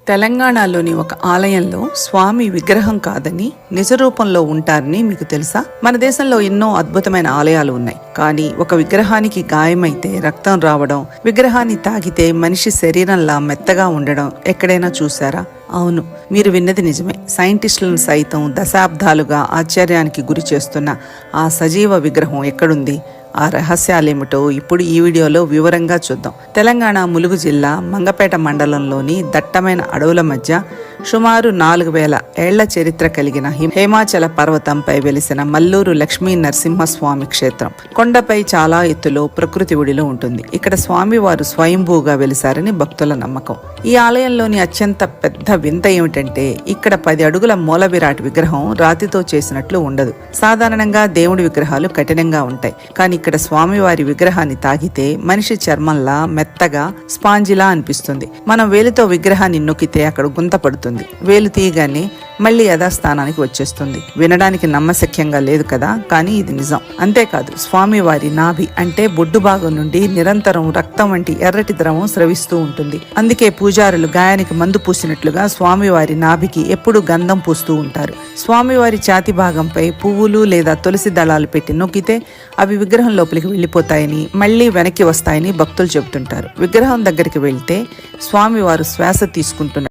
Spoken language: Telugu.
తెలంగాణలోని ఒక ఆలయంలో స్వామి విగ్రహం కాదని నిజ రూపంలో ఉంటారని మీకు తెలుసా? మన దేశంలో ఎన్నో అద్భుతమైన ఆలయాలు ఉన్నాయి. కానీ ఒక విగ్రహానికి గాయమైతే రక్తం రావడం, విగ్రహాన్ని తాకితే మనిషి శరీరంలా మెత్తగా ఉండడం ఎక్కడైనా చూసారా? అవును, మీరు విన్నది నిజమే. సైంటిస్టులను సైతం దశాబ్దాలుగా ఆశ్చర్యానికి గురి చేస్తున్న ఆ సజీవ విగ్రహం ఎక్కడుంది? ఆ రహస్యాలేమిటో ఇప్పుడు ఈ వీడియోలో వివరంగా చూద్దాం. తెలంగాణ ములుగు జిల్లా మంగపేట మండలంలోని దట్టమైన అడవుల మధ్య సుమారు 4000 ఏళ్ల చరిత్ర కలిగిన హేమాచల పర్వతంపై వెలిసిన మల్లూరు లక్ష్మీ నరసింహస్వామి క్షేత్రం కొండపై చాలా ఎత్తులో ప్రకృతి ఒడిలో ఉంటుంది. ఇక్కడ స్వామివారు స్వయంభూగా వెలిసారని భక్తుల నమ్మకం. ఈ ఆలయంలోని అత్యంత పెద్ద వింత ఏమిటంటే ఇక్కడ 10 అడుగుల మూల విరాట్ విగ్రహం రాతితో చేసినట్లు ఉండదు. సాధారణంగా దేవుడి విగ్రహాలు కఠినంగా ఉంటాయి, కానీ ఇక్కడ స్వామివారి విగ్రహాన్ని తాకితే మనిషి చర్మంలా మెత్తగా స్పాంజిలా అనిపిస్తుంది. మనం వేలితో విగ్రహాన్ని నొక్కితే అక్కడ గుంత పడుతుంది. వేలు తీయగానే మళ్ళీ యథాస్థానానికి వచ్చేస్తుంది. వినడానికి నమ్మశక్యంగా లేదు కదా, కానీ ఇది నిజం. అంతేకాదు, స్వామివారి నాభి అంటే బొడ్డు భాగం నుండి నిరంతరం రక్తం వంటి ఎర్రటి ద్రవం స్రవిస్తూ ఉంటుంది. అందుకే పూజారులు గాయానికి మందు పూసినట్లుగా స్వామివారి నాభికి ఎప్పుడూ గంధం పూస్తూ ఉంటారు. స్వామివారి ఛాతి భాగంపై పువ్వులు లేదా తులసి దళాలు పెట్టి నొక్కితే అవి విగ్రహం లోపలికి వెళ్లిపోతాయని, మళ్లీ వెనక్కి వస్తాయని భక్తులు చెబుతుంటారు. విగ్రహం దగ్గరికి వెళ్తే స్వామివారు శ్వాస తీసుకుంటున్నారు.